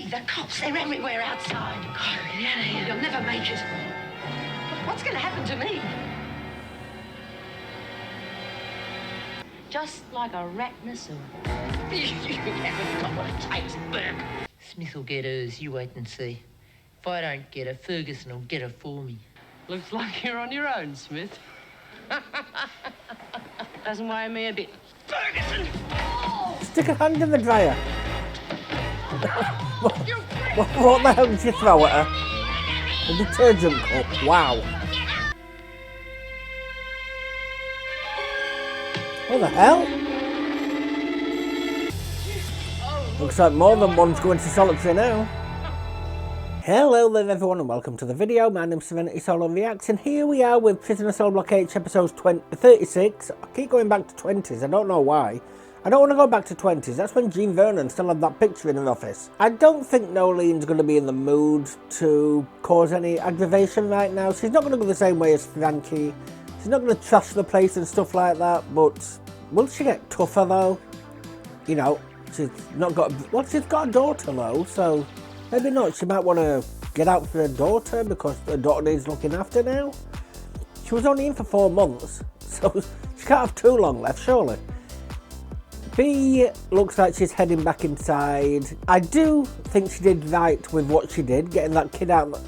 The cops, they're everywhere outside. Oh, get out of here. You'll never make it. What's going to happen to me? Just like a rat in a sewer. You haven't got what it takes, Burke. Smith will get hers, you wait and see. If I don't get her, Ferguson will get her for me. Looks like you're on your own, Smith. Doesn't worry me a bit. Ferguson! Stick a hand in the dryer. What the hell did you throw at her? A detergent cup, wow. What the hell? Looks like more than one's going to solitary now. Hello there everyone and welcome to the video. My name's SerenitySoloReacts and here we are with Prisoner Cell Block H episode 36. I keep going back to 20s, I don't know why. I don't want to go back to 20s, that's when Jean Vernon still had that picture in her office. I don't think Nolene's going to be in the mood to cause any aggravation right now. She's not going to go the same way as Frankie. She's not going to trash the place and stuff like that, but will she get tougher though? You know, she's not got she's got a daughter though, so maybe not. She might want to get out for her daughter because her daughter needs looking after now. She was only in for 4 months, so she can't have too long left, surely. B looks like she's heading back inside. I do think she did right with what she did, getting that kid out,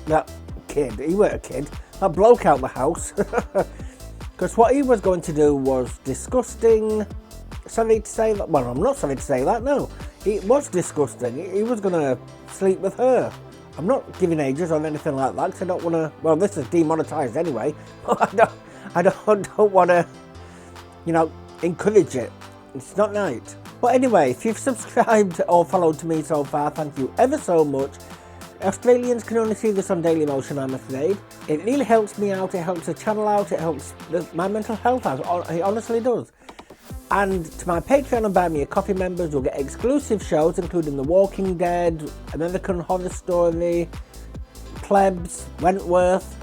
he weren't a kid, that bloke out the house. Because what he was going to do was disgusting. Sorry to say that, well, I'm not sorry to say that, no. It was disgusting. He was going to sleep with her. I'm not giving ages or anything like that because I don't want to, well, this is demonetised anyway. I don't want to, you know, encourage it. It's not right. But anyway, if you've subscribed or followed to me so far, thank you ever so much. Australians can only see this on Dailymotion, I'm afraid. It really helps me out, it helps the channel out, it helps my mental health out, it honestly does. And to my Patreon and Buy Me a Coffee members, you'll get exclusive shows including The Walking Dead, American Horror Story, Plebs, Wentworth,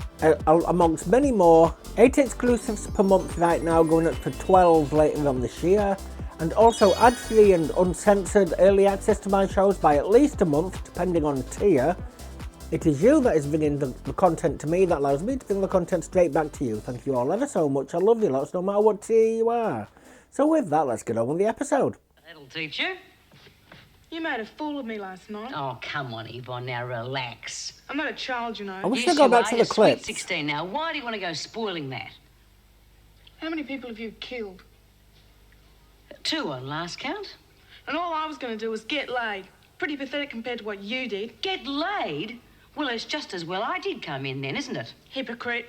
amongst many more. 8 exclusives per month right now, going up to 12 later on this year. And also ad-free and uncensored early access to my shows by at least a month, depending on tier. It is you that is bringing the content to me, that allows me to bring the content straight back to you. Thank you all ever so much, I love you lots, no matter what tier you are. So with that, let's get on with the episode. That'll teach you. You made a fool of me last night. Oh, come on, Yvonne, now relax. I'm not a child, you know. I wish they'd go back to the clips. 16 now. Why do you want to go spoiling that? How many people have you killed? 2 on last count. And all I was going to do was get laid. Pretty pathetic compared to what you did. Get laid? Well, it's just as well I did come in then, isn't it? Hypocrite.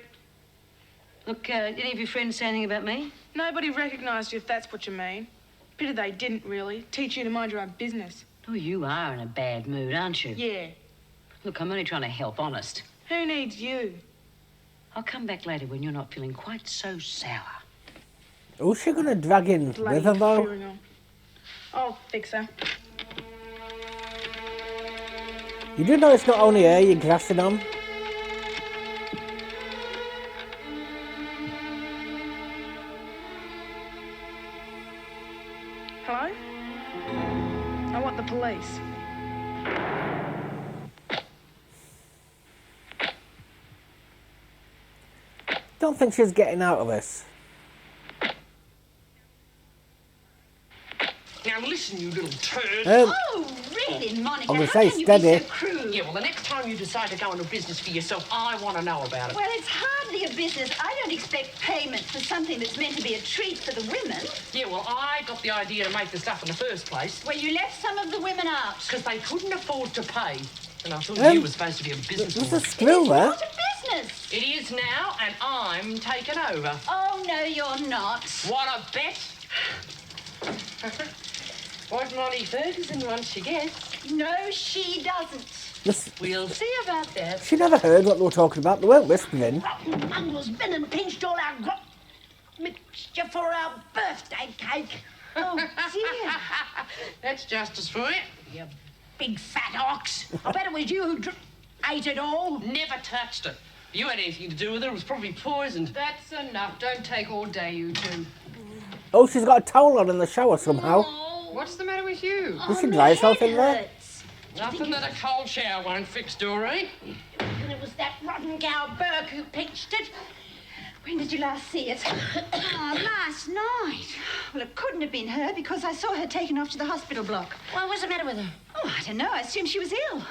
Look, did any of your friends say anything about me? Nobody recognised you, if that's what you mean. Pity they didn't, really. Teach you to mind your own business. Oh, you are in a bad mood, aren't you? Yeah. Look, I'm only trying to help, honest. Who needs you? I'll come back later when you're not feeling quite so sour. Who's she going to drag in with her though? I'll fix her. You do know it's not only her you're grassing on. Hello? I want the police. Don't think she's getting out of this. Now listen, you little turd. Oh, really, Monica? I'm going to How say can you steady. be so crude? Yeah, well, the next time you decide to go into business for yourself, I want to know about it. Well, it's hardly a business. I don't expect payment for something that's meant to be a treat for the women. Yeah, well, I got the idea to make the stuff in the first place. Well, you left some of the women out. Because they couldn't afford to pay. And I thought you were supposed to be a There's a businesswoman. screw there. Not a business. It is now, and I'm taking over. Oh, no, you're not. What a bet! What Molly Ferguson wants she gets. No, she doesn't. We'll see about that. She never heard what they were talking about. They weren't whispering. Rotten mongrels been and pinched all our mixture for our birthday cake. Oh, dear. That's justice for you. You big fat ox. I bet it was you who ate it all. Never touched it. If you had anything to do with it, it was probably poisoned. That's enough. Don't take all day, you two. Oh, she's got a towel on in the shower somehow. What's the matter with you? Does she dry herself in there? Hurts. Nothing that a cold shower won't fix, Doreen. And it was that rotten gal Burke who pitched it. When did you last see it? Oh, last night. Well, it couldn't have been her because I saw her taken off to the hospital block. Well, what's the matter with her? Oh, I don't know. I assumed she was ill.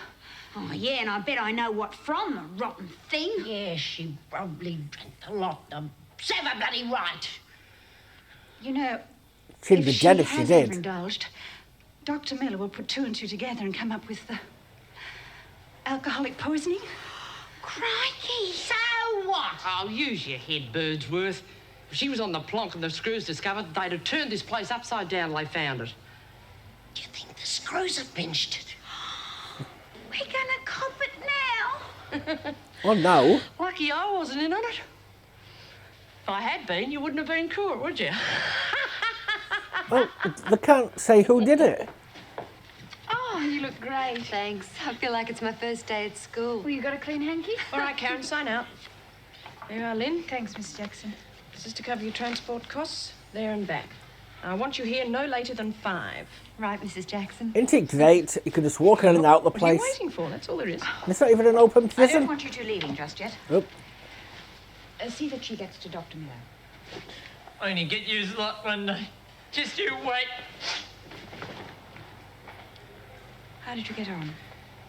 Oh, yeah, and I bet I know what from, the rotten thing. Yeah, she probably drank a lot. Serve her bloody right. You know, She'd be dead if she has did. overindulged, Dr. Miller will put 2 and 2 together and come up with the alcoholic poisoning. Crikey. So what? Oh, use your head, Birdsworth. If she was on the plonk and the screws discovered, they'd have turned this place upside down till they found it. Do you think the screws have pinched it? We're gonna cop it now. Oh no. Lucky I wasn't in on it. If I had been, you wouldn't have been caught, would you? Oh, they can't say who did it. Oh, you look great. Thanks. I feel like it's my first day at school. Well, you got a clean hanky? All right, Karen, sign out. There you are, Lynn. Thanks, Miss Jackson. This is to cover your transport costs, there and back. I want you here no later than 5. Right, Mrs. Jackson. Isn't it great? You can just walk in and out the What are you place. waiting for? That's all there is. And it's not even an open I don't prison. want you two leaving just yet. Oh, See that she gets to Dr. Miller. Only get used lot one day. Just you wait. How did you get on?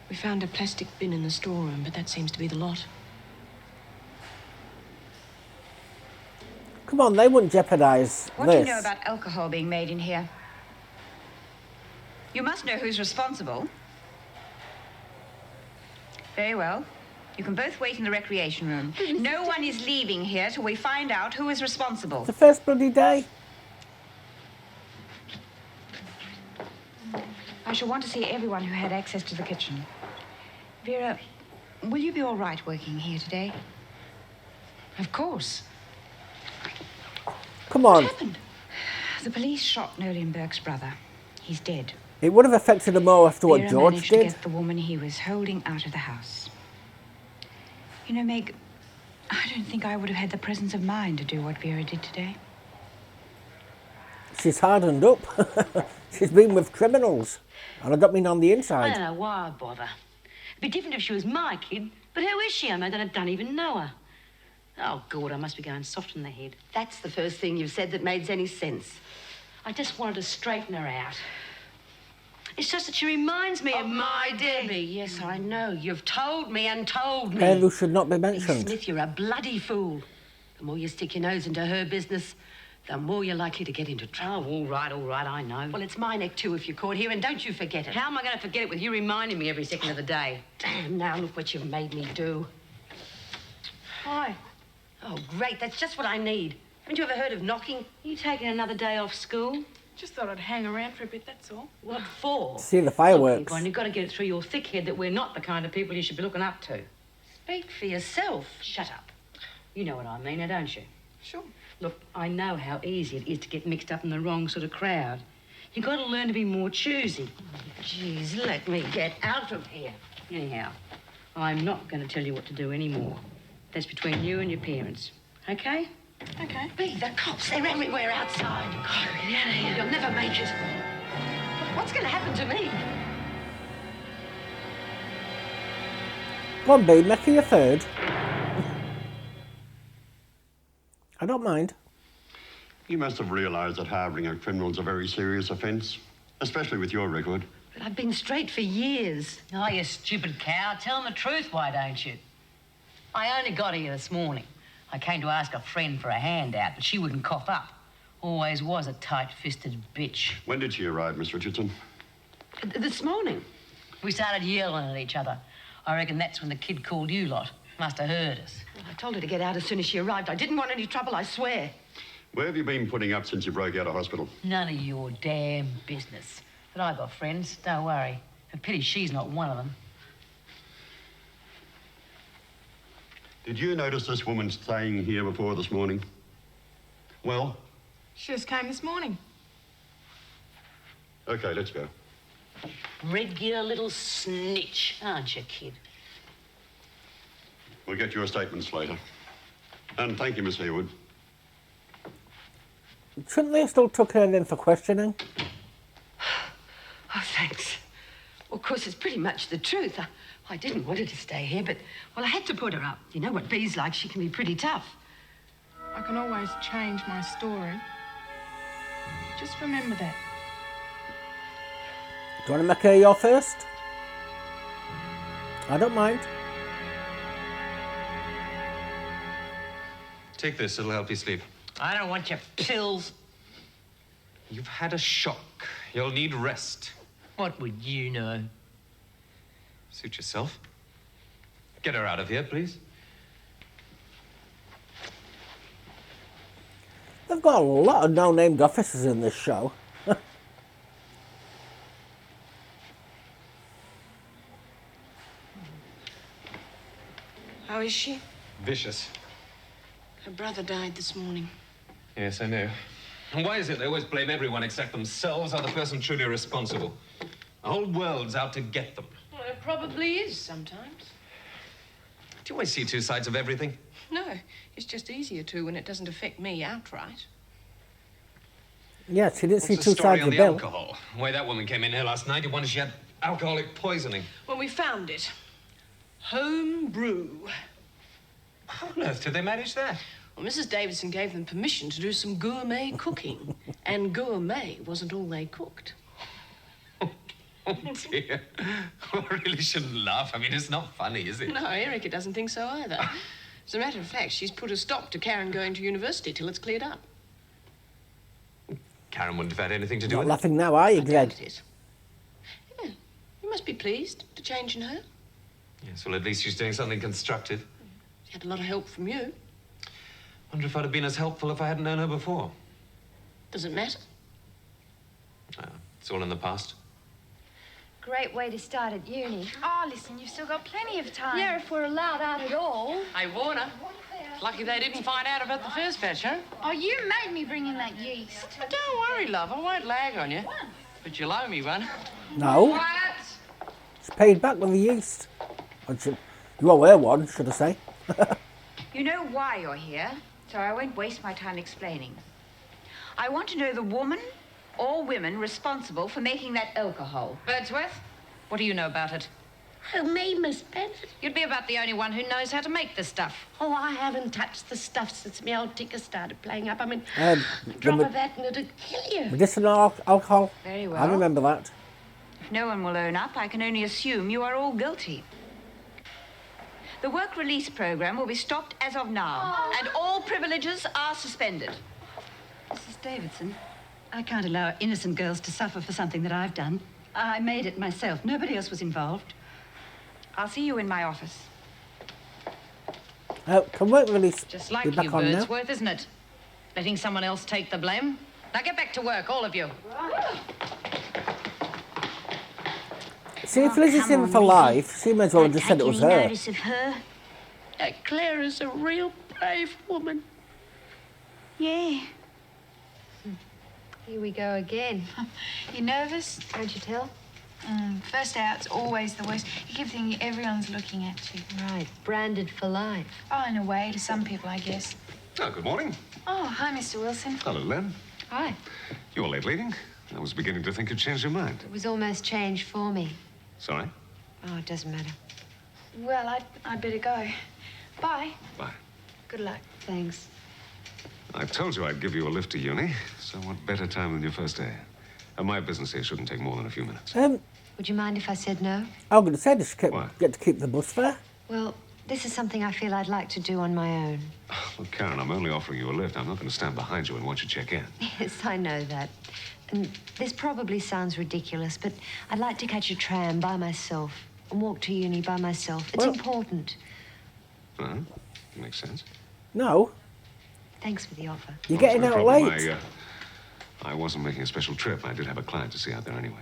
We found a plastic bin in the storeroom, but that seems to be the lot. come on, they wouldn't jeopardise What do this. you know about alcohol being made in here? You must know who's responsible. Very well. You can both wait in the recreation room. No one is leaving here till we find out who is responsible. The first bloody day. I shall want to see everyone who had access to the kitchen. Vera, will you be all right working here today? Of course. Come on. What happened? The police shot Nolan Burke's brother. He's dead. It would have affected him more after what Vera George managed did. to get the woman he was holding out of the house. You know, Meg, I don't think I would have had the presence of mind to do what Vera did today. She's hardened up. She's been with criminals. And I don't mean on the I inside. don't know why I bother. It'd be different if she was my kid, but who is she? I don't even know her. Oh, God, I must be going soft in the head. That's the first thing you've said that made any sense. I just wanted to straighten her out. It's just that she reminds me of my Debbie. Yes, I know. You've told me and told me. Hair who should not be Lee mentioned. Smith, you're a bloody fool. The more you stick your nose into her business, the more you're likely to get into trouble. Oh, all right, I know. Well, it's my neck too if you're caught here, and don't you forget it. How am I going to forget it with you reminding me every second of the day? Damn, now look what you've made me do. Hi. Oh, great, that's just what I need. Haven't you ever heard of knocking? You taking another day off school? Just thought I'd hang around for a bit, that's all. What for? See the fireworks. And you've got to get it through your thick head that we're not the kind of people you should be looking up to. Speak for yourself. Shut up. You know what I mean, now, don't you? Sure. Look, I know how easy it is to get mixed up in the wrong sort of crowd. You've got to learn to be more choosy. Jeez, let me get out of here. Anyhow, I'm not going to tell you what to do anymore. That's between you and your parents. Okay? Okay. Be the cops, they're everywhere outside. God, get out of here. You'll never make it. What's going to happen to me? Go on, babe, make it your third. I don't mind. You must have realised that harbouring a criminal is a very serious offence, especially with your record. But I've been straight for years. Oh, you stupid cow. Tell them the truth, why don't you? I only got here this morning. I came to ask a friend for a handout, but she wouldn't cough up. Always was a tight-fisted bitch. When did she arrive, Miss Richardson? This morning. We started yelling at each other. I reckon that's when the kid called you lot. Must have heard us. I told her to get out as soon as she arrived. I didn't want any trouble, I swear. Where have you been putting up since you broke out of hospital? None of your damn business. But I got friends, don't worry. A pity she's not one of them. Did you notice this woman staying here before this morning? Well, She just came this morning. okay, let's go. Regular little snitch, aren't you, kid? We'll get your statements later. And thank you, Miss Haywood. Shouldn't they have still took her in for questioning? Oh, thanks. Well, of course, it's pretty much the truth. I didn't want her to stay here, but, well, I had to put her up. You know what Bee's like. She can be pretty tough. I can always change my story. Just remember that. Do you want to make her your first? I don't mind. Take this, it'll help you sleep. I don't want your pills. You've had a shock. You'll need rest. What would you know? Suit yourself. Get her out of here, please. They've got a lot of no-named officers in this show. How is she? Vicious. Her brother died this morning. Yes, I know. And why is it they always blame everyone except themselves or the person truly responsible? The whole world's out to get them. Well, it probably is sometimes. Do you always see two sides of everything? No, it's just easier to when it doesn't affect me outright. Yes, he didn't see What's two the story sides on of the the bill. alcohol? The way that woman came in here last night, you wondered she had alcoholic poisoning. When we found it, home brew. How on earth did they manage that? Well, Mrs. Davidson gave them permission to do some gourmet cooking. And gourmet wasn't all they cooked. Oh, dear. I really shouldn't laugh. I mean, it's not funny, is it? No, Erica doesn't think so either. As a matter of fact, she's put a stop to Karen going to university till it's cleared up. Karen wouldn't have had anything to do Not with laughing now, are you, I Greg? doubt it. Yeah, you must be pleased to change in her. it. Yes, well, at least she's doing something constructive. She had a lot of help from you. Wonder if I'd have been as helpful if I hadn't known her before. Does it matter? It's all in the past. Great way to start at uni. Oh, listen, you've still got plenty of time. Yeah, if we're allowed out at all. Hey, Warner. Lucky they didn't find out about the first batch, huh? Oh, you made me bring in that yeast. Don't worry, love. I won't lag on you. But you'll owe me one. No. It's paid back with the yeast. You owe her one, should I say. You know why you're here, so I won't waste my time explaining. I want to know the woman or women responsible for making that alcohol. Birdsworth, what do you know about it? Oh, me, Miss Bennett? You'd be about the only one who knows how to make the stuff. Oh, I haven't touched the stuff since my old ticker started playing up. I mean, drop the of that and it'd kill you. medicinal alcohol. Very well. I remember that. If no one will own up, I can only assume you are all guilty. The work release program will be stopped as of now, and all privileges are suspended. Mrs. Davidson, I can't allow innocent girls to suffer for something that I've done. I made it myself. Nobody else was involved. I'll see you in my office. Can work release Just like be back you, on now? Birdsworth, isn't it? Letting someone else take the blame. Now get back to work, all of you. See, if Lizzie's in for life, she may as well have just said it was her. Notice of her? Claire is a real brave woman. Yeah. Here we go again. You nervous? Don't you tell? First out's always the worst. You keep thinking everyone's looking at you. Right, branded for life. Oh, in a way, to some people, I guess. Oh, good morning. Oh, hi, Mr. Wilson. Hello, Len. Hi. You're late leaving. I was beginning to think you'd changed your mind. It was almost changed for me. Sorry? Oh, it doesn't matter. Well, I'd better go. Bye. Bye. Good luck. Thanks. I told you I'd give you a lift to uni, so what better time than your first day? And my business here shouldn't take more than a few minutes. Would you mind if I said no? I was going to say, does she What? get to keep the bus fare? Well, this is something I feel I'd like to do on my own. Look, Karen, I'm only offering you a lift. I'm not going to stand behind you and watch you check in. Yes, I know that. And this probably sounds ridiculous, but I'd like to catch a tram by myself and walk to uni by myself. It's Well- important. Makes sense. No. Thanks for the offer. You're getting No out problem. late. I wasn't making a special trip. I did have a client to see out there anyway.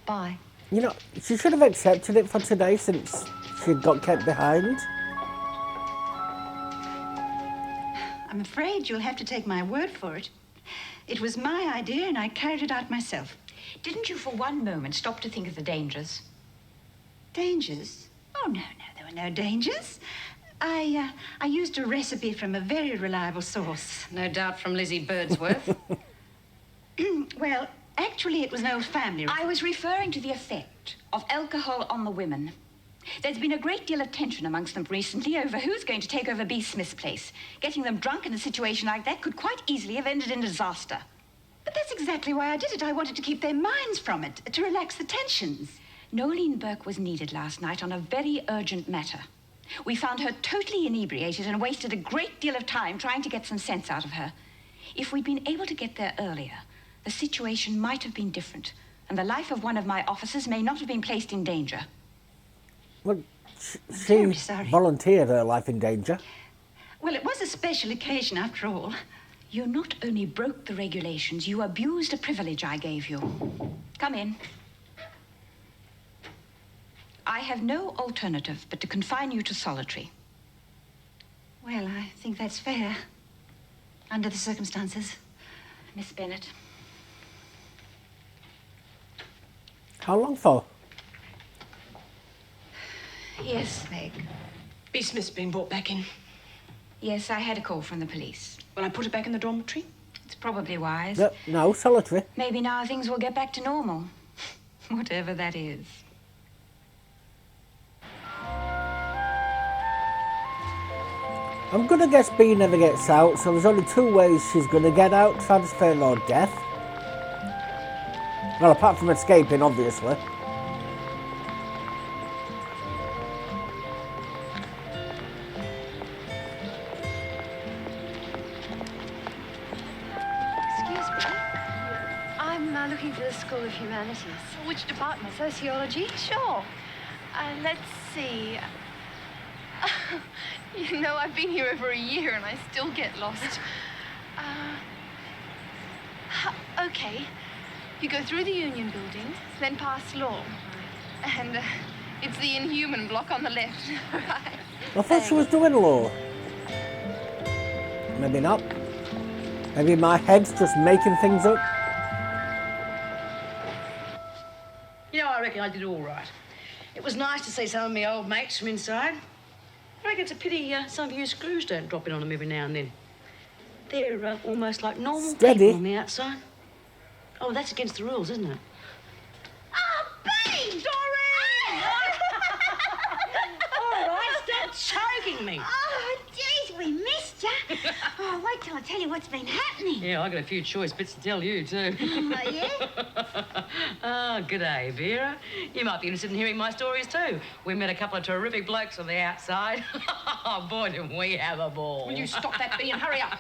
Bye. You know, she should have accepted it for today since she got kept behind. I'm afraid you'll have to take my word for it. It was my idea and I carried it out myself. Didn't you for one moment stop to think of the dangers? Dangers? Oh, no, there were no dangers. I used a recipe from a very reliable source. No doubt from Lizzie Birdsworth. Well, Actually, it was an old family. I was referring to the effect of alcohol on the women. There's been a great deal of tension amongst them recently over who's going to take over B. Smith's place. Getting them drunk in a situation like that could quite easily have ended in disaster. But that's exactly why I did it. I wanted to keep their minds from it, to relax the tensions. Nolene Burke was needed last night on a very urgent matter. We found her totally inebriated and wasted a great deal of time trying to get some sense out of her. If we'd been able to get there earlier, the situation might have been different, and the life of one of my officers may not have been placed in danger. Well, she volunteered her life in danger. Well, it was a special occasion after all. You not only broke the regulations, you abused a privilege I gave you. Come in. I have no alternative but to confine you to solitary. Well, I think that's fair, under the circumstances. Miss Bennett. How long for? Yes, Meg. B. Smith's been brought back in. Yes, I had a call from the police. Will I put her back in the dormitory? It's probably wise. No, solitary. Maybe now things will get back to normal. Whatever that is. I'm gonna guess B never gets out, so there's only two ways she's gonna get out: transfer or death. Well, apart from escaping, obviously. Excuse me. I'm looking for the School of Humanities. Which department? Sociology? Sure. Let's see. You know, I've been here over a year and I still get lost. Okay. You go through the Union Building, then past Law. And it's the Inhuman block on the left. Right. I thought she was doing law. Maybe not. Maybe my head's just making things up. You know, I reckon I did all right. It was nice to see some of my old mates from inside. I reckon it's a pity some of you screws don't drop in on them every now and then. They're almost like normal people on the outside. Oh, that's against the rules, isn't it? Oh, Benny! Doreen! All right, stop choking me. Oh, jeez, we missed you. Oh, wait till I tell you what's been happening. Yeah, I got a few choice bits to tell you, too. Oh, yeah? Oh, g'day, Vera. You might be interested in hearing my stories, too. We met a couple of terrific blokes on the outside. Oh, boy, did we have a ball. Will you stop that, Bea, and hurry up?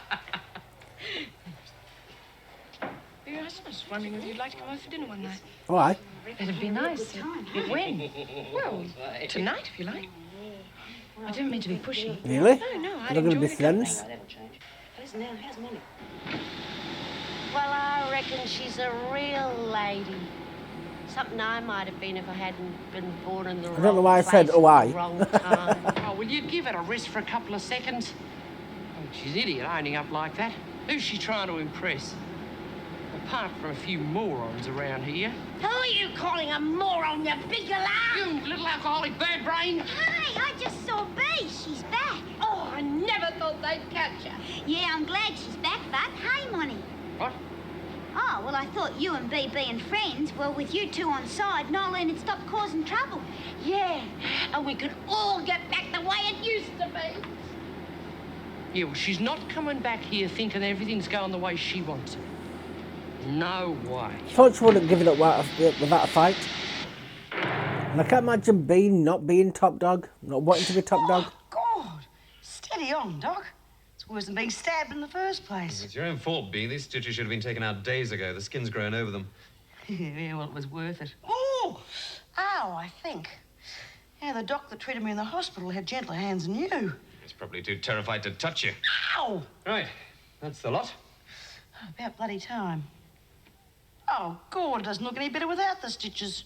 I was just wondering if you'd like to come over for dinner one night. Why? It'd be nice. When? Well, tonight, if you like. I didn't mean to be pushy. Really? No, We're not going to be friends? Listen now, how's Molly? Well, I reckon she's a real lady. Something I might have been if I hadn't been born in the wrong place. I don't know why I said, oh, I. Wrong time. Oh, will you give it a rest for a couple of seconds? Oh, she's an idiot owning up like that. Who's she trying to impress? Apart from a few morons around here. Who are you calling a moron, you big alarm? You little alcoholic bird brain. Hey, I just saw Bea. She's back. Oh, I never thought they'd catch her. Yeah, I'm glad she's back, but hey, Monty. What? Oh, well, I thought you and Bea being friends, well, with you two on side, Nolene had stopped causing trouble. Yeah, and we could all get back the way it used to be. Yeah, well, she's not coming back here thinking everything's going the way she wants it. No way. Thought she wouldn't give it up without a fight. And I can't imagine not being top dog, not wanting to be top dog. God, steady on, Doc. It's worse than being stabbed in the first place. It's your own fault, Bea. These stitches should have been taken out days ago. The skin's grown over them. Yeah, well, it was worth it. Oh! Ow, I think. Yeah, the doc that treated me in the hospital had gentler hands than you. He's probably too terrified to touch you. Ow! Right, that's the lot. Oh, about bloody time. Oh, God, it doesn't look any better without the stitches.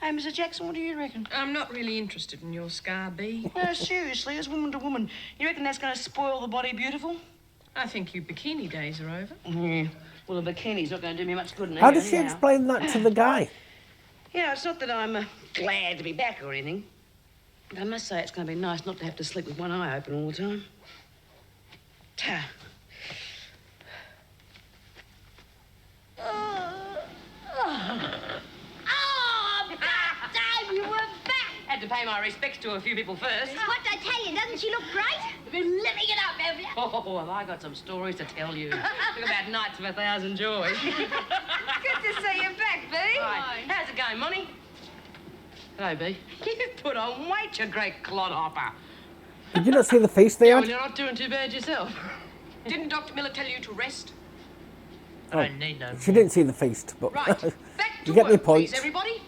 Hey, Mr. Jackson, what do you reckon? I'm not really interested in your scar, Bea. No, seriously, as woman to woman, you reckon that's going to spoil the body beautiful? I think your bikini days are over. Yeah. Well, the bikini's not going to do me much good now. How did she explain that to the guy? Yeah, it's not that I'm glad to be back or anything. But I must say it's going to be nice not to have to sleep with one eye open all the time. had to pay my respects to a few people first. What I tell you, doesn't she look great? You've been living it up, have you? Oh, have I got some stories to tell you. Talk about nights of 1,000 joys. Good to see you back, Bea. Right. How's it going, Monty? Hello, Bea. You've put on weight, you great clodhopper. Did you not see the feast they had? Well, you're not doing too bad yourself. Didn't Dr. Miller tell you to rest? Oh, I don't need no she didn't see the feast, but Right. Back to you get work, my point. please, everybody.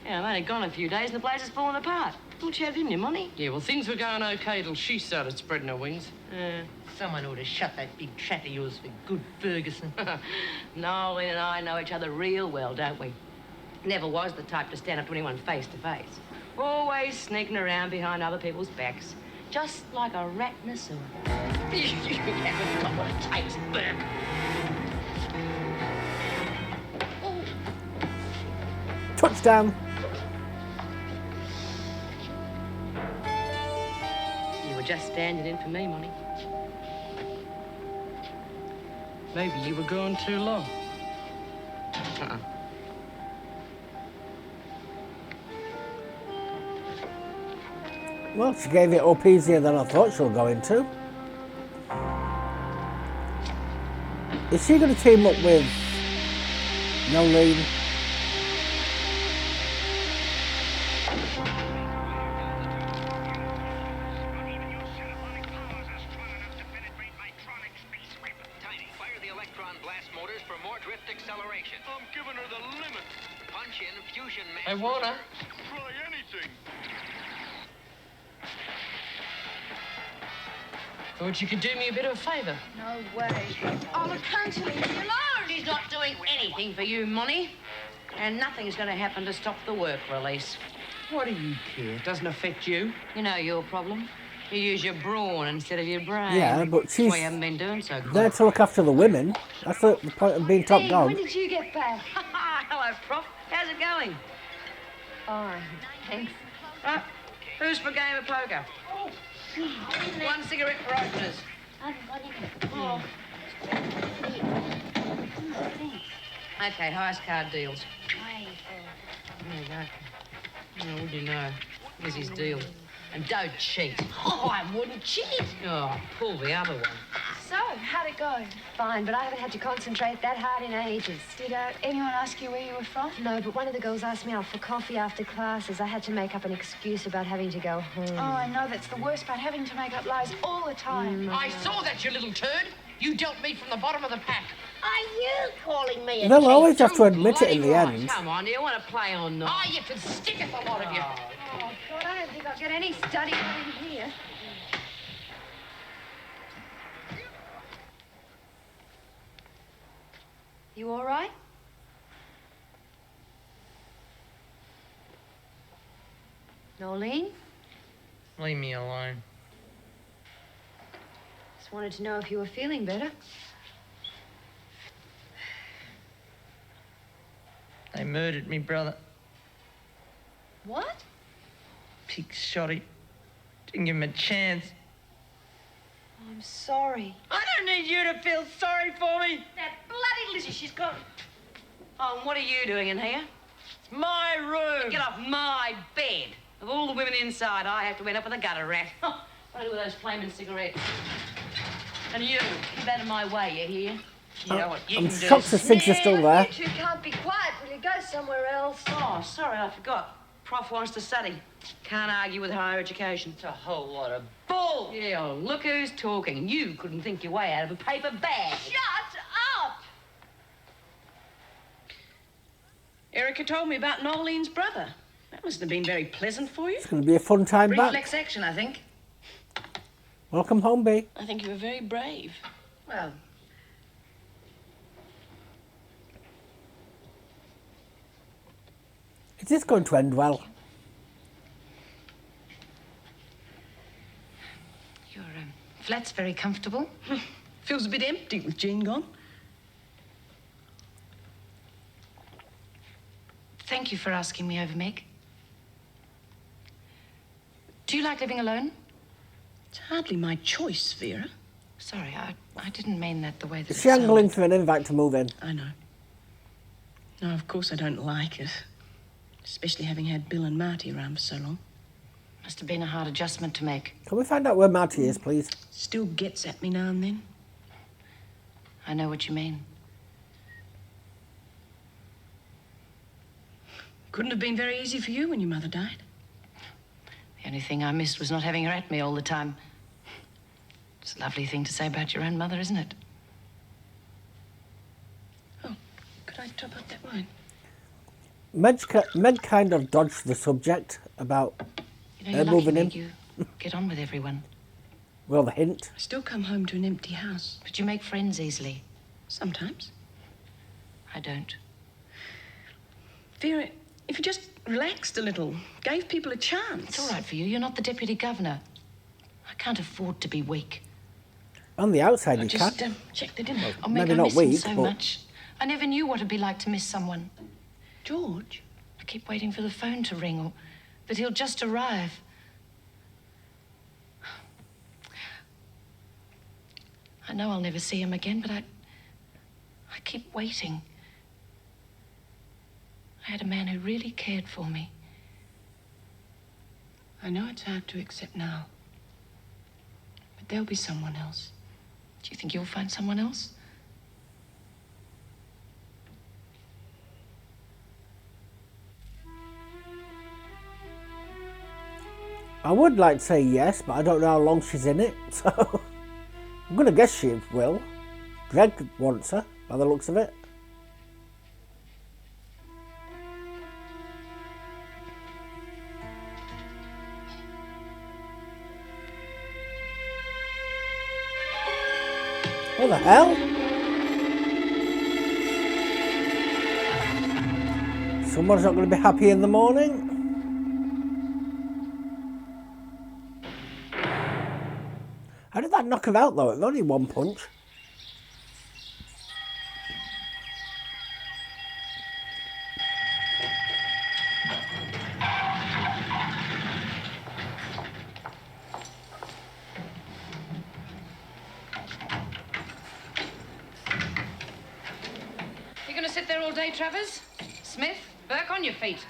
Yeah, I've only gone a few days and the place has fallen apart. Thought you had it in you, Monty. Yeah, well, things were going okay till she started spreading her wings. Someone ought to shut that big trap of yours for good, Ferguson. Nolan and I know each other real well, don't we? Never was the type to stand up to anyone face to face. Always sneaking around behind other people's backs. Just like a rat in a sewer. You haven't got what it takes, Burp. Touchdown. You were just standing in for me, Monty. Maybe you were going too long. Well, she gave it up easier than I thought she was going to. Is she going to team up with Nolene? Fire the electron blast motors for more drift acceleration. I'm giving her the limit. Punch in fusion mass. Hey, Warner. Try anything. Thought you could do me a bit of a favour. No way. Oh, look, can't you leave me alone? He's not doing anything for you, Monty. And nothing's going to happen to stop the work release. What do you care? It doesn't affect you. You know your problem. You use your brawn instead of your brain. Yeah, but That's she's why you haven't been doing so good. there to look after the women. That's the point of being top Bea, dog. when did you get back? Hello, Prof. How's it going? Fine, thanks. Right. Who's for a game of poker? One cigarette for openers. Oh. Okay, highest card deals. There you go. Oh, what do you know? Here's his deal. And don't cheat. Oh, I wouldn't cheat. Oh, pull the other one. So, how'd it go? Fine, but I haven't had to concentrate that hard in ages. Did anyone ask you where you were from? No, but one of the girls asked me out for coffee after classes. I had to make up an excuse about having to go home. Oh, I know. That's the worst part, having to make up lies all the time. I saw that, you little turd. You dealt me from the bottom of the pack. Are you calling me a They'll cheat? always have to admit it in the Bloody end. right. Come on, do you want to play or not? Oh, you can stick it, the lot of you. Oh, God, I don't think I'll get any study out in here. You all right? Nolene? Leave me alone. Just wanted to know if you were feeling better. They murdered me brother. What? Pig shot him. Didn't give him a chance. I'm sorry. I don't need you to feel sorry for me. That bloody Lizzie, she's gone. Oh, and what are you doing in here? It's my room. Get off my bed. Of all the women inside, I have to end up with a gutter rat. What do I do with those flaming cigarettes? And you, keep out of my way, you hear? You know what you I'm can do. shocked the Sigs are still there. You two can't be quiet. Will you go somewhere else? Oh, sorry, I forgot. Prof wants to study. Can't argue with higher education. It's a whole lot of bull. Yeah, well, look who's talking. You couldn't think your way out of a paper bag. Shut up! Erica told me about Nolene's brother. That must have been very pleasant for you. It's going to be a fun time back. Reflex action, I think. Welcome home, Bea. I think you were very brave. Well, Is this going to end well? Your flat's very comfortable. feels a bit empty with Jean gone. Thank you for asking me over, Meg. Do you like living alone? It's hardly my choice, Vera. Sorry, I didn't mean that the way that Is it she angling sounded. for an invite to move in? I know. No, of course I don't like it. Especially having had Bill and Marty around for so long. Must have been a hard adjustment to make. Can we find out where Marty is, please? Still gets at me now and then. I know what you mean. Couldn't have been very easy for you when your mother died. The only thing I missed was not having her at me all the time. It's a lovely thing to say about your own mother, isn't it? Oh, could I top up that wine? Meg kind of dodged the subject about You're moving in. You get on with everyone. Well, the hint. I still come home to an empty house. But you make friends easily. Sometimes. I don't. Vera, if you just relaxed a little, gave people a chance. It's all right for you. You're not the deputy governor. I can't afford to be weak. On the outside, you just can. Check the dinner. Oh, Meg, maybe I not miss him weak, so but... much. I never knew what it'd be like to miss someone. George? I keep waiting for the phone to ring, but he'll just arrive. I know I'll never see him again, but I keep waiting. I had a man who really cared for me. I know it's hard to accept now, but there'll be someone else. Do you think you'll find someone else? I would like to say yes, but I don't know how long she's in it, so I'm going to guess she will. Greg wants her, by the looks of it. What the hell? Someone's not going to be happy in the morning. How did that knock him out, though? It was only one punch. You going to sit there all day, Travers? Smith, Burke, on your feet.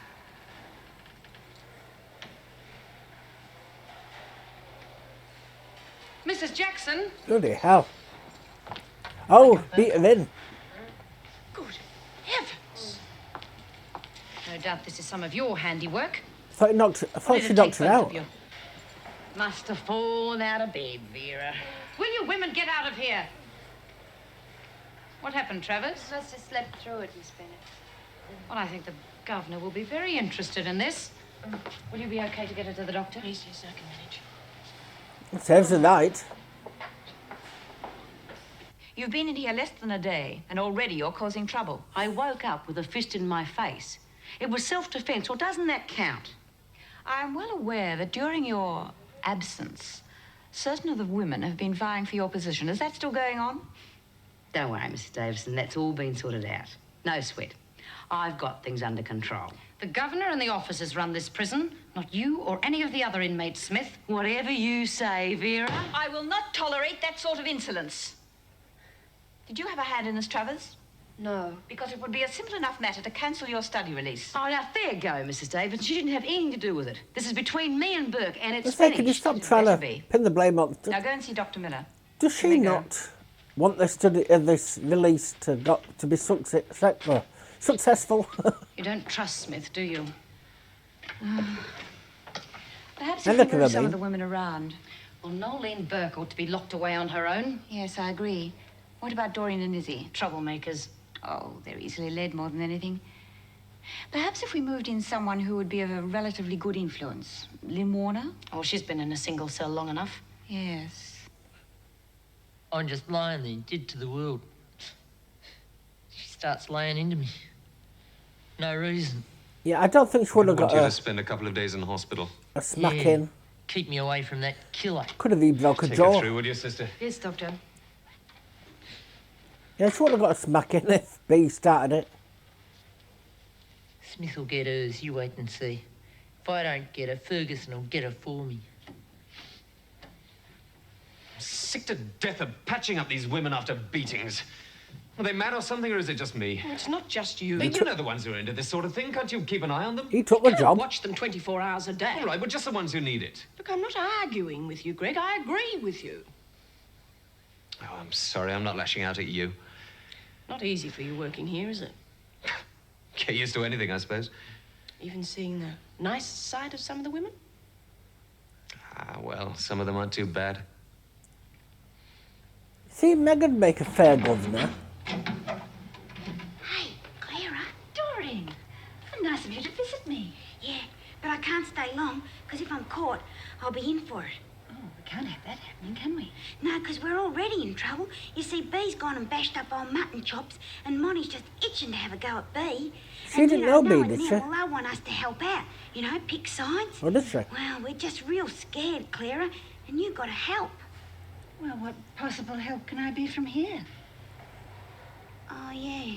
Mrs. Jackson. Bloody hell. Oh, beat him in. Good heavens. No doubt this is some of your handiwork. I thought she knocked her out. Must have fallen out of bed, Vera. Will you women get out of here? What happened, Travers? Must have slept through it, Miss Bennett. Well, I think the governor will be very interested in this. Will you be okay to get her to the doctor? Yes, I can manage. It saves the night. You've been in here less than a day, and already you're causing trouble. I woke up with a fist in my face. It was self-defense, or doesn't that count? I'm well aware that during your absence, certain of the women have been vying for your position. Is that still going on? Don't worry, Mrs. Davison. That's all been sorted out. No sweat. I've got things under control. The governor and the officers run this prison, not you or any of the other inmates, Smith. Whatever you say, Vera. I will not tolerate that sort of insolence. Did you have a hand in this, Travers? No. Because it would be a simple enough matter to cancel your study release. Oh, now, fair go, Mrs. Davis. She didn't have anything to do with it. This is between me and Burke, and it's Let's say, finished. could you stop trying to pin the blame on... Now go and see Dr. Miller. Does she not want this release to be successful? You don't trust Smith, do you? Perhaps Now if look we at move her, some of Bean. the women around. Well, Nolene Burke ought to be locked away on her own. Yes, I agree. What about Doreen and Izzy? Troublemakers. Oh, they're easily led more than anything. Perhaps if we moved in someone who would be of a relatively good influence. Lynn Warner? Oh, she's been in a single cell long enough. Yes. I'm just lying there, dead to the world. She starts laying into me. No reason. Yeah, I don't think she would have I want got you to spend a couple of days in hospital. a smack in. Keep me away from that killer. Could have even broke a Take jaw. her through, would you, sister? Yes, Doctor. Yeah, she would have got a smack in if B started it. Smith will get hers, you wait and see. If I don't get her, Ferguson will get her for me. I'm sick to death of patching up these women after beatings. Are they mad or something, or is it just me? It's not just you. You know the ones who are into this sort of thing. Can't you keep an eye on them? He took the job. Watch them 24 hours a day. All right, but just the ones who need it. Look, I'm not arguing with you, Greg. I agree with you. Oh, I'm sorry. I'm not lashing out at you. Not easy for you working here, is it? Get used to anything, I suppose. Even seeing the nice side of some of the women? Ah, well, some of them aren't too bad. See, Meg'd make a fair governor. Hey, Clara. Doreen, nice of you to visit me. Yeah, but I can't stay long, because if I'm caught, I'll be in for it. Oh, we can't have that happening, can we? No, because we're already in trouble. You see, Bee's gone and bashed up old mutton chops, and Monty's just itching to have a go at Bee. She didn't know Bee, did she? Well, they want us to help out. You know, pick sides. Oh, did she? Well, we're just real scared, Clara, and you've got to help. Well, what possible help can I be from here? Oh, yeah.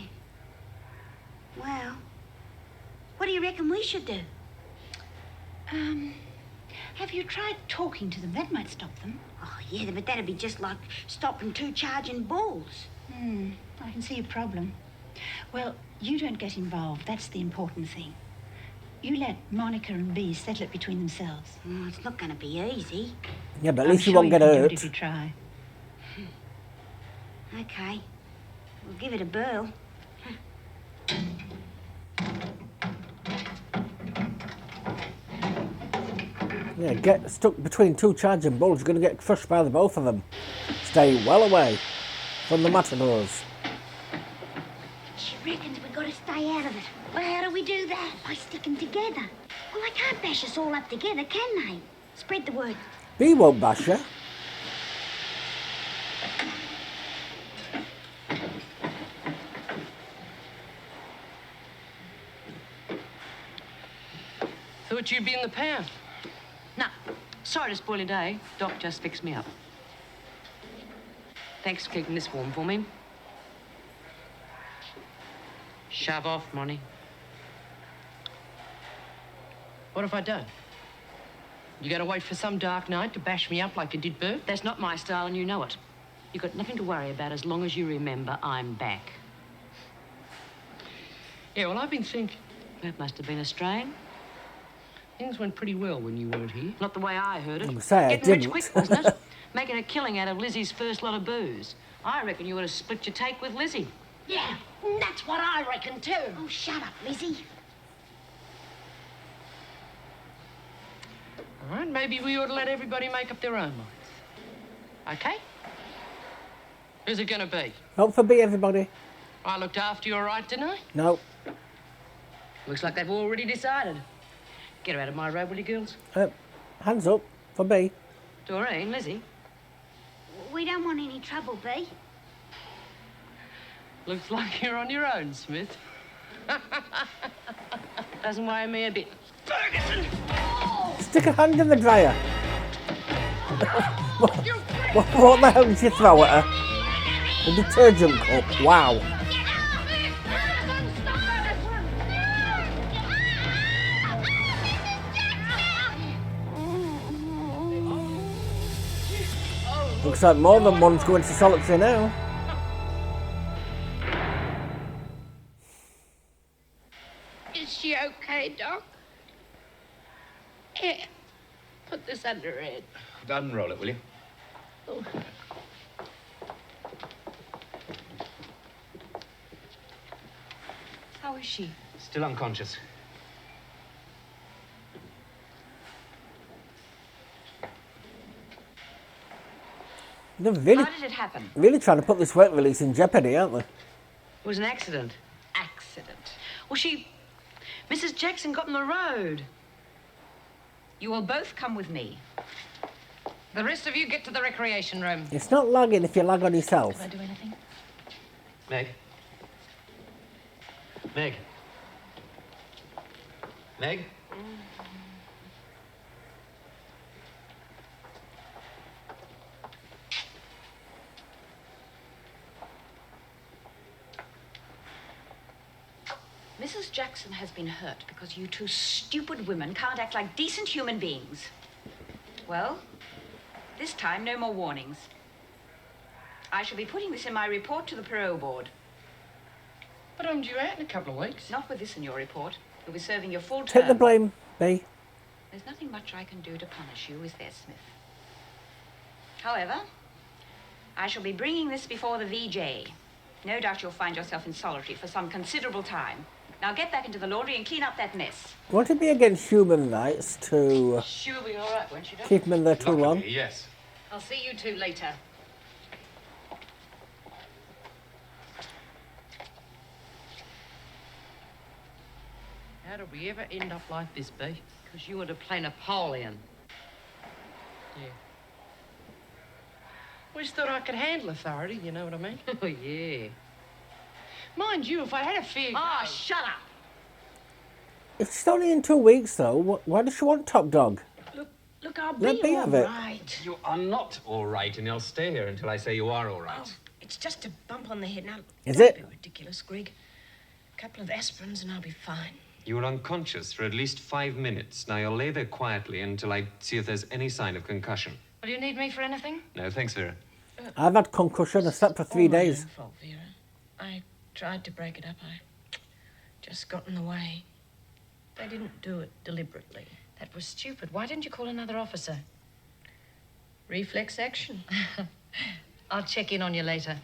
Well, what do you reckon we should do? Have you tried talking to them? That might stop them. Oh, yeah, but that'd be just like stopping two charging bulls. I can see your problem. Well, you don't get involved. That's the important thing. You let Monica and Bee settle it between themselves. Oh, it's not going to be easy. Yeah, but at least you won't get hurt. If you try. Okay. We'll give it a whirl. Yeah, get stuck between two charging bulls. You're going to get crushed by the both of them. Stay well away from the matadors. She reckons we've got to stay out of it. Well, how do we do that? By sticking together. Well, they can't bash us all up together, can they? Spread the word. Bee won't bash you. Thought you'd be in the pound. No, sorry to spoil your day. Doc just fixed me up. Thanks for keeping this warm for me. Shove off, Monty. What have I done? You gotta wait for some dark night to bash me up like you did Bert? That's not my style, and you know it. You've got nothing to worry about as long as you remember I'm back. Yeah, well, I've been thinking. That must have been a strain. Things went pretty well when you weren't here. Not the way I heard it. I'm sorry, I Getting rich didn't. quick, wasn't it? Making a killing out of Lizzie's first lot of booze. I reckon you would have split your take with Lizzie. Yeah, that's what I reckon too. Oh, shut up, Lizzie. All right, maybe we ought to let everybody make up their own minds. Okay? Who's it gonna be? Hope for Bee, everybody. I looked after you all right, didn't I? No. Looks like they've already decided. Get her out of my road, will you, girls? Hands up for Bee. Doreen, Lizzie. We don't want any trouble, Bee. Looks like you're on your own, Smith. Doesn't worry me a bit. Ferguson! Stick a hand in the dryer. what the hell did you throw at her? A detergent cup. Wow. Looks like more than one's going to solitary now. Is she okay, Doc? Here, put this under her head. Unroll it, will you? Oh. How is she? Still unconscious. They're really, How did it happen? really trying to put this work release in jeopardy, aren't they? It was an accident. Accident. Well, Mrs. Jackson got on the road. You will both come with me. The rest of you get to the recreation room. It's not lagging if you lag on yourself. Can I do anything? Meg? Meg? Meg? Mrs. Jackson has been hurt because you two stupid women can't act like decent human beings. Well, this time, no more warnings. I shall be putting this in my report to the parole board. But I'm due out in a couple of weeks. Not with this in your report. You'll be serving your full term. Take the blame, B. There's nothing much I can do to punish you, is there, Smith? However, I shall be bringing this before the VJ. No doubt you'll find yourself in solitary for some considerable time. Now get back into the laundry and clean up that mess. Won't it be against human rights to She'll be all right, won't she, Doc? keep them in there too long? Yes. I'll see you two later. How did we ever end up like this, B? Because you were to play Napoleon. Yeah. I just thought I could handle authority, you know what I mean? Oh, yeah. Mind you, if I had a fair go... Oh, shut up! If she's only in 2 weeks, though, why does she want top dog? Look, I'll Let be me all have it. right. You are not all right, and I'll stay here until I say you are all right. Oh, it's just a bump on the head. Now, Is don't it? be ridiculous, Greg. A couple of aspirins and I'll be fine. You were unconscious for at least 5 minutes. Now you'll lay there quietly until I see if there's any sign of concussion. Well, do you need me for anything? No, thanks, Vera. I've had concussion. I slept for 3 days. All my own fault, Vera. I tried to break it up. I just got in the way. They didn't do it deliberately. That was stupid. Why didn't you call another officer? Reflex action. I'll check in on you later.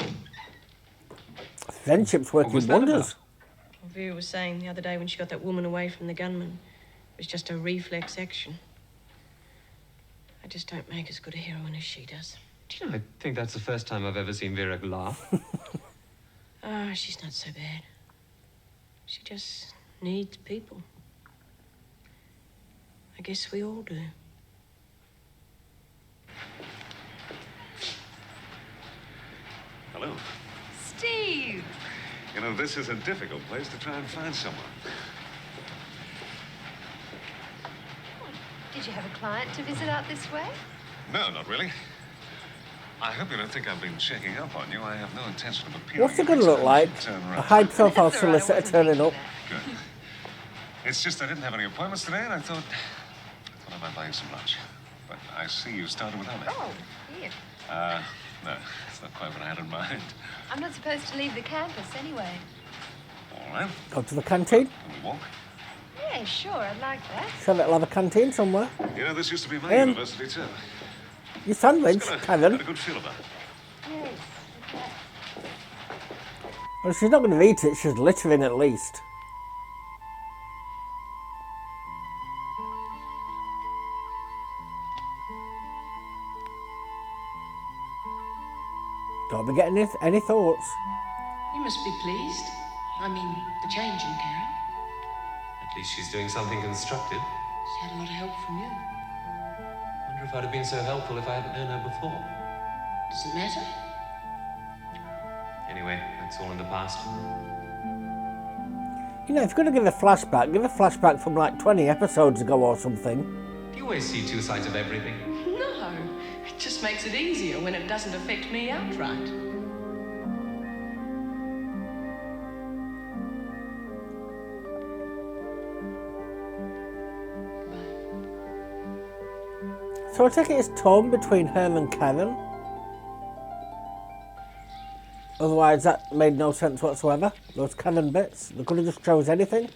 Friendship's working was that wonders. Vera was saying the other day when she got that woman away from the gunman, it was just a reflex action. I just don't make as good a heroine as she does. Do you know, I think that's the first time I've ever seen Vera laugh. Ah, she's not so bad. She just needs people. I guess we all do. Hello. Steve! You know, this is a difficult place to try and find someone. Did you have a client to visit out this way? No, not really. I hope you don't think I've been checking up on you. I have no intention of appearing. What's it going to look like? A high-profile solicitor turning up. Good. It's just I didn't have any appointments today, and I thought I might buy you some lunch. But I see you started without me. Oh, here. No, it's not quite what I had in mind. I'm not supposed to leave the campus anyway. All right. Go to the canteen. Can we walk? Yeah, sure, I'd like that. Sure, they'll have a canteen somewhere. You know, this used to be my university, too. Your sandwich, It's got Kevin. a good feel about it. Yes, okay. Well, if she's not going to eat it, she's littering at least. Don't be getting any thoughts. You must be pleased. I mean, the change in Karen. At least she's doing something constructive. She had a lot of help from you. Wonder if I'd have been so helpful if I hadn't known her before. Doesn't matter. Anyway, that's all in the past. You know, if you're going to give a flashback from like 20 episodes ago or something. Do you always see two sides of everything? No, it just makes it easier when it doesn't affect me outright. So I take it it's torn between her and Karen. Otherwise, that made no sense whatsoever. Those Karen bits. They could have just chose anything.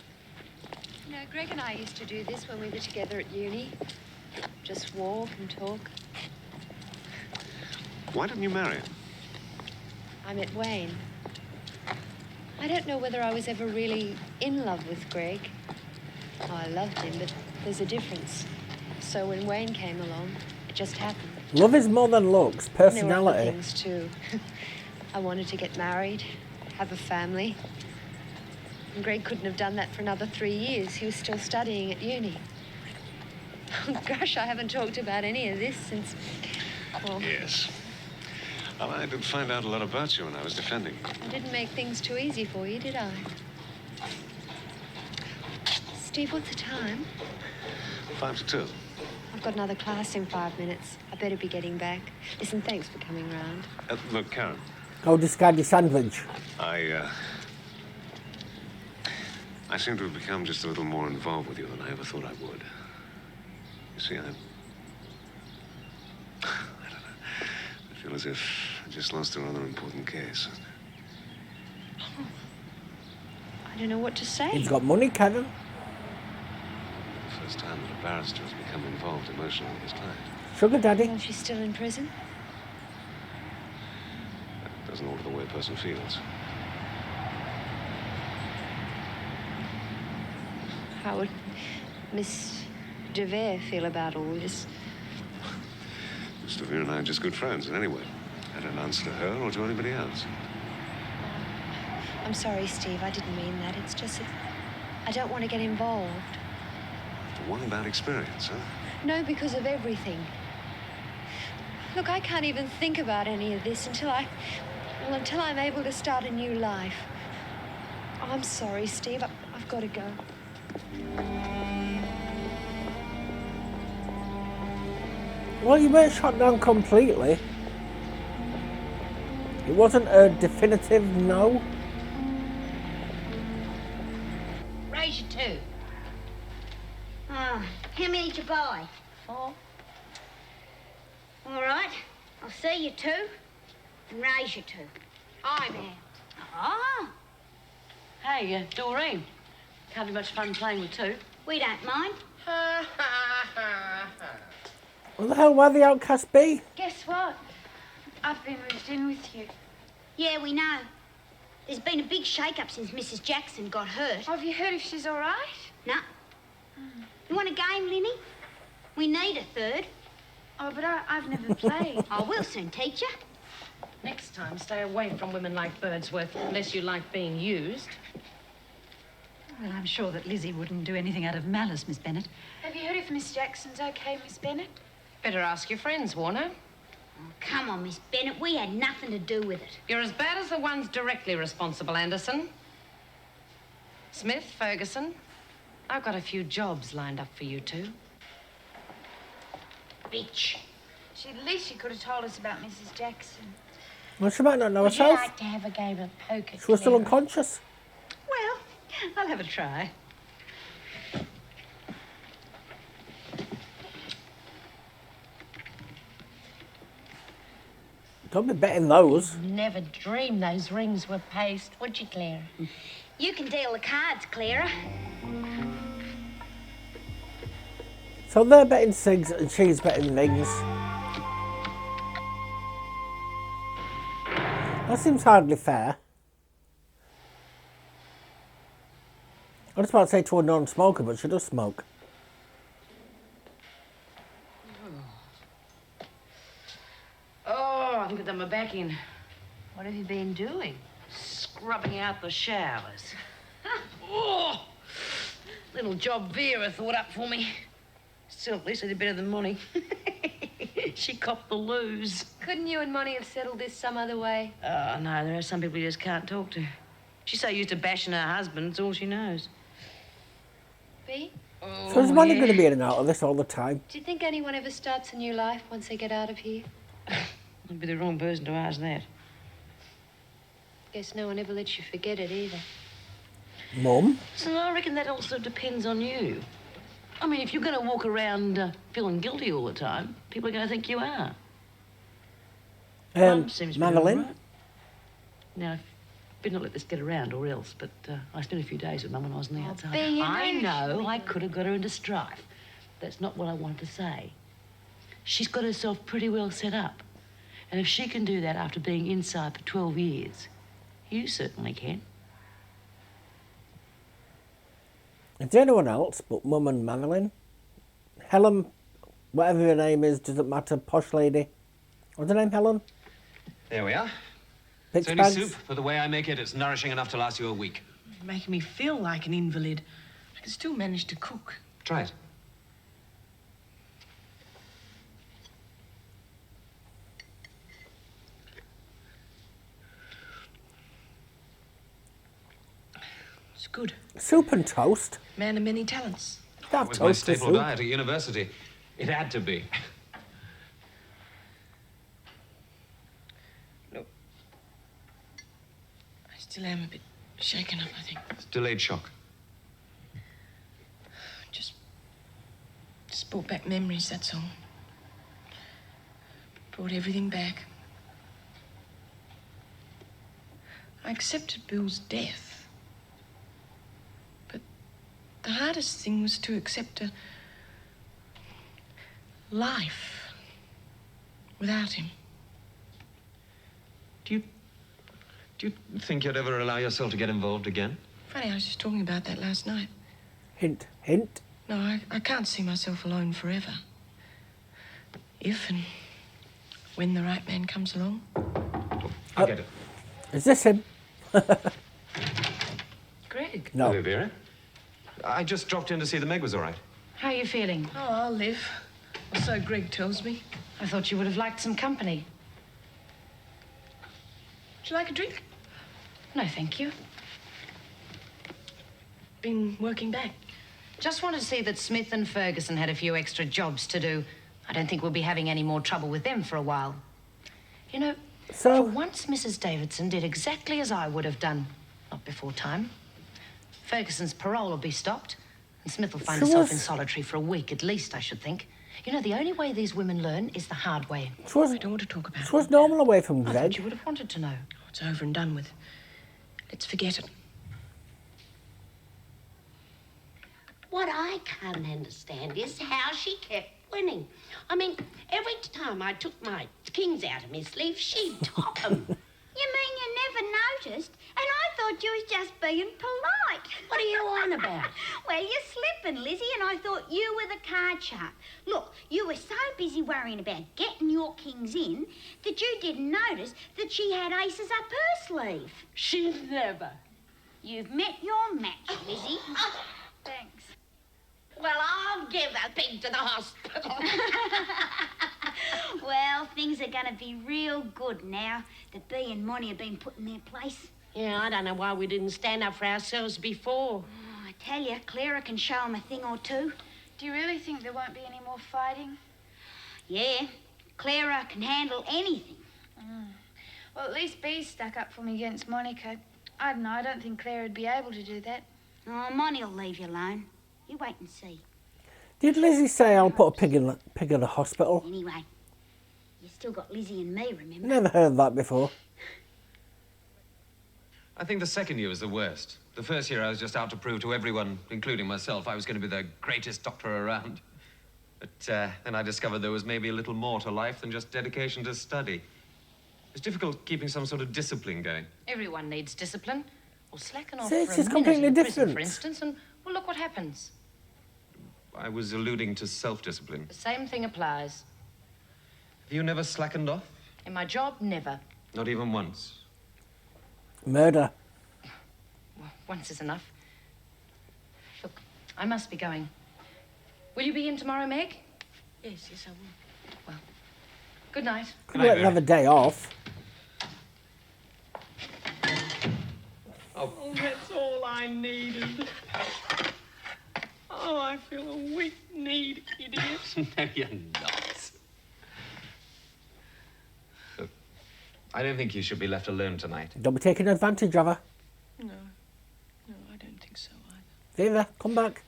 You know, Greg and I used to do this when we were together at uni. Just walk and talk. Why didn't you marry him? I met Wayne. I don't know whether I was ever really in love with Greg. Oh, I loved him, but there's a difference. So when Wayne came along, it just happened. Love is more than looks, And there were other personality. things too. I wanted to get married, have a family. And Greg couldn't have done that for another 3 years. He was still studying at uni. Oh, gosh, I haven't talked about any of this since, well, Yes. Well, I did find out a lot about you when I was defending you. I didn't make things too easy for you, did I? Steve, what's the time? 5 to 2. I've got another class in 5 minutes. I better be getting back. Listen, thanks for coming round. Look, Karen. Go discard your sandwich. I seem to have become just a little more involved with you than I ever thought I would. You see, I don't know. I feel as if I just lost a rather important case. I don't know what to say. He's got money, Kevin. First time that a barrister has become involved emotionally with his client. Sugar daddy. Well, she's still in prison. That doesn't alter the way a person feels. How would Miss DeVere feel about all this? Mr. Veer and I are just good friends, and anyway, I don't answer to her or to anybody else. I'm sorry, Steve. I didn't mean that. It's just that I don't want to get involved. After one bad experience, huh? No, because of everything. Look, I can't even think about any of this until I'm able to start a new life. Oh, I'm sorry, Steve. I've got to go. Well, you weren't shot down completely. It wasn't a definitive no. Raise you two. Oh, how many'd you buy? 4. All right, I'll see you 2 and raise you 2. I'm out. Oh, Hey, Doreen. Can't be much fun playing with 2. we don't mind. What the hell, why the outcast be? Guess what? I've been moved in with you. Yeah, we know. There's been a big shake-up since Mrs. Jackson got hurt. Have you heard if she's all right? No. You want a game, Linny? We need a third. Oh, but I've never played. Oh, we'll soon teach you. Next time, stay away from women like Birdsworth, unless you like being used. Well, I'm sure that Lizzie wouldn't do anything out of malice, Miss Bennett. Have you heard if Miss Jackson's okay, Miss Bennett? Better ask your friends, Warner. Oh, come on, Miss Bennett. We had nothing to do with it. You're as bad as the ones directly responsible, Anderson. Smith, Ferguson, I've got a few jobs lined up for you 2. Bitch. At least she could have told us about Mrs. Jackson. Well, she might not know Would you herself. like to have a game of poker, She was still Clara? unconscious. Well, I'll have a try. Don't be betting those. Never dreamed those rings were paste, would you, Clara? You can deal the cards, Clara. So they're betting cigs and she's betting mings. That seems hardly fair. I was about to say to a non-smoker, but she does smoke. Oh, I think I've done my back in. What have you been doing? Scrubbing out the showers. Oh, little job Vera thought up for me. Still, at least I did better than Monty. She copped the lose. Couldn't you and Monty have settled this some other way? Oh, no, there are some people you just can't talk to. She's so used to bashing her husband, it's all she knows. B? Oh, So is Monty going to be in and out of this all the time? Do you think anyone ever starts a new life once they get out of here? I'd be the wrong person to ask that. Guess no one ever lets you forget it either. Mum? So I reckon that also depends on you. I mean, if you're going to walk around feeling guilty all the time, people are going to think you are. Mum seems to be all Madeline? right. Now, I better not let this get around or else, but I spent a few days with Mum when I was on the outside. B, you I know know I could have got her into strife. That's not what I wanted to say. She's got herself pretty well set up. And if she can do that after being inside for 12 years, you certainly can. Is there anyone else but Mum and Madeline? Helen, whatever her name is, doesn't matter, posh lady. What's her name, Helen? There we are. Pitch It's only bags? soup, but the way I make it, it's nourishing enough to last you a week. You're making me feel like an invalid. I can still manage to cook. Try it. It's good. Soup and toast? Man of many talents. That was my staple diet at university. It had to be. Look, I still am a bit shaken up, I think. It's delayed shock. Just brought back memories, that's all. Brought everything back. I accepted Bill's death. The hardest thing was to accept a life without him. Do you think you'd ever allow yourself to get involved again? Funny, I was just talking about that last night. Hint, hint. No, I can't see myself alone forever. If and when the right man comes along. I get it. Is this him? Greg. No. Hello, Vera. I just dropped in to see the Meg was all right. How are you feeling? Oh, I'll live. Or so Greg tells me. I thought you would have liked some company. Would you like a drink? No, thank you. Been working back. Just wanted to see that Smith and Ferguson had a few extra jobs to do. I don't think we'll be having any more trouble with them for a while. You know, for once Mrs. Davidson did exactly as I would have done. Not before time. Ferguson's parole will be stopped, and Smith will find herself in solitary for a week at least, I should think. You know, the only way these women learn is the hard way. I don't want to talk about it. It was normal away from Greg. I thought you would have wanted to know. Oh, it's over and done with. Let's forget it. What I can't understand is how she kept winning. I mean, every time I took my kings out of my sleeve, she'd top them. You mean you never noticed? And I thought you was just being polite. What are you on about? Well, you're slipping, Lizzie, and I thought you were the card sharp. Look, you were so busy worrying about getting your kings in that you didn't notice that she had aces up her sleeve. She never. You've met your match, Lizzie. Thanks. Well, I'll give that pig to the hospital. Well, things are going to be real good now that Bea and Monty have been put in their place. Yeah, I don't know why we didn't stand up for ourselves before. Oh, I tell you, Clara can show them a thing or two. Do you really think there won't be any more fighting? Yeah, Clara can handle anything. Well, at least Bee's stuck up for me against Monica. I don't know, I don't think Claire would be able to do that. Oh, Monty'll leave you alone. You wait and see. Did Lizzie say I'll put a pig in the hospital? Anyway, you still got Lizzie and me, remember? Never heard that before. I think the second year was the worst. The first year I was just out to prove to everyone, including myself, I was going to be the greatest doctor around. But then I discovered there was maybe a little more to life than just dedication to study. It's difficult keeping some sort of discipline going. Everyone needs discipline. Or slacken off See, for it's a just minute completely in prison, different. for instance, and well, look what happens. I was alluding to self-discipline. The same thing applies. Have you never slackened off? In my job, never. Not even once? Murder. Well, once is enough. Look, I must be going. Will you be in tomorrow, Meg? Yes, I will. Well, good night. Could let them have a day off. Oh, that's all I needed. Oh, I feel a weak need, idiot. No, you're not. Look, I don't think you should be left alone tonight. Don't be taking advantage of her. No, I don't think so either. Vera, come back.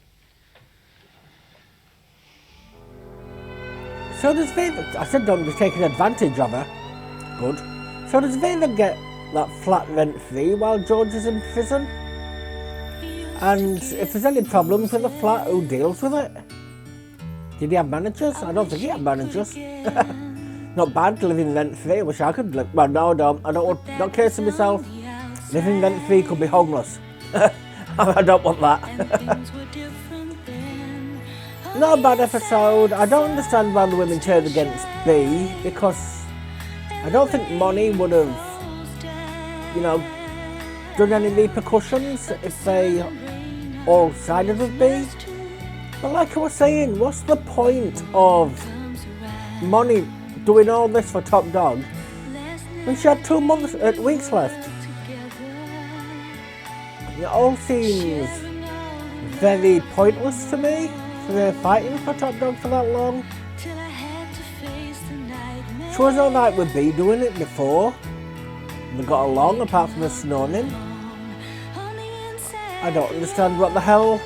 So does Vera... I said don't be taking advantage of her. Good. So does Vera get that flat rent-free while George is in prison? And if there's any problems with the flat, who deals with it? Did he have managers? I don't think he had managers. Not bad living rent-free. I wish I could live... Well, no, I don't. I don't want... Not case of myself. Living rent-free could be homeless. I don't want that. Not a bad episode. I don't understand why the women turned against B, because I don't think Monty would have, you know, done any repercussions if they all sided with B. But like I was saying, what's the point of Monty doing all this for Top Dog when she had 2 weeks left? It all seems very pointless to me. So they're fighting for Top Dog for that long. She was alright with B doing it before. They got along apart from the snoring. I don't understand what the hell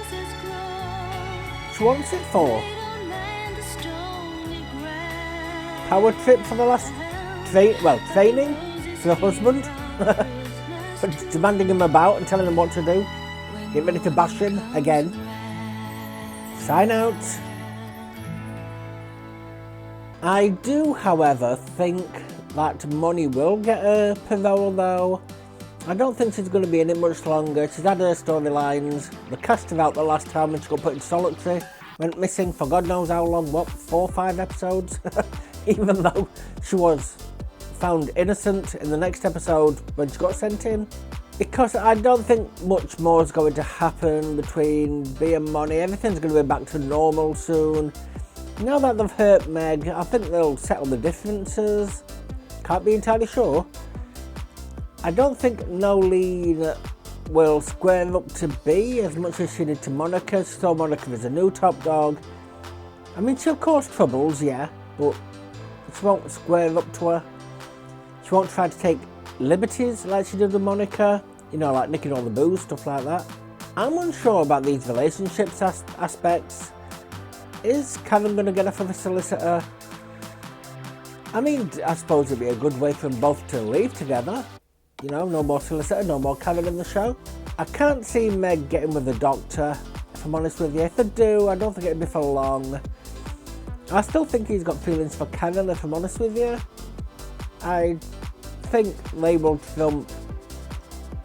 she wants it for. Power trip for the last training for the husband. Demanding him about and telling him what to do. Get ready to bash him again. Sign out. I do, however, think that Money will get a parole though. I don't think she's going to be in it much longer. She's had her storylines. The cast her out the last time when she got put in solitary. Went missing for God knows how long, what, 4 or 5 episodes? Even though she was found innocent in the next episode when she got sent in. Because I don't think much more is going to happen between Bea and Money. Everything's going to be back to normal soon. Now that they've hurt Meg, I think they'll settle the differences. Can't be entirely sure. I don't think Nolene will square up to Bea as much as she did to Monica. She saw Monica as a new top dog. I mean, she'll cause troubles, yeah, but she won't square up to her. She won't try to take liberties like she did with Monica, you know, like nicking all the booze, stuff like that. I'm unsure about these relationships aspects. Is Kevin going to get off of a solicitor? I mean, I suppose it'd be a good way for them both to leave together. You know, no more solicitor, no more Kevin in the show. I can't see Meg getting with the doctor, if I'm honest with you. If they do, I don't think it'd be for long. I still think he's got feelings for Kevin, if I'm honest with you. I think they will film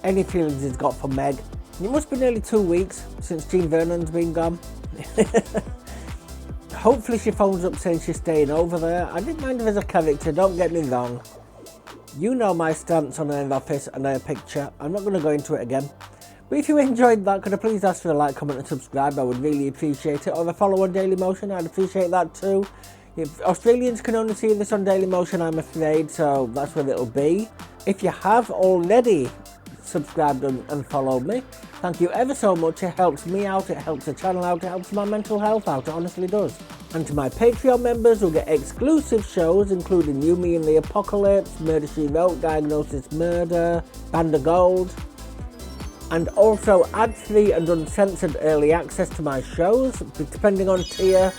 any feelings he's got for Meg. It must be nearly 2 weeks since Jean Vernon's been gone. Hopefully she phones up saying she's staying over there. I didn't mind her as a character, don't get me wrong. You know my stance on her office and her picture. I'm not going to go into it again. But if you enjoyed that, could I please ask for a like, comment and subscribe? I would really appreciate it. Or a follow on Dailymotion, I'd appreciate that too. If Australians can only see this on Dailymotion, I'm afraid, so that's where it'll be. If you have already subscribed and followed me, thank you ever so much. It helps me out, it helps the channel out, it helps my mental health out, it honestly does. And to my Patreon members who get exclusive shows including You, Me and the Apocalypse, Murder She Wrote, Diagnosis Murder, Band of Gold, and also ad-free and uncensored early access to my shows, depending on tier.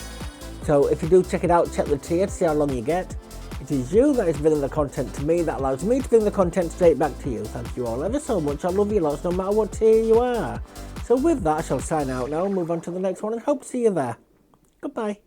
So if you do check it out, check the tier to see how long you get. It is you that is bringing the content to me, that allows me to bring the content straight back to you. Thank you all ever so much. I love you lots no matter what tier you are. So with that, I shall sign out now and move on to the next one and hope to see you there. Goodbye.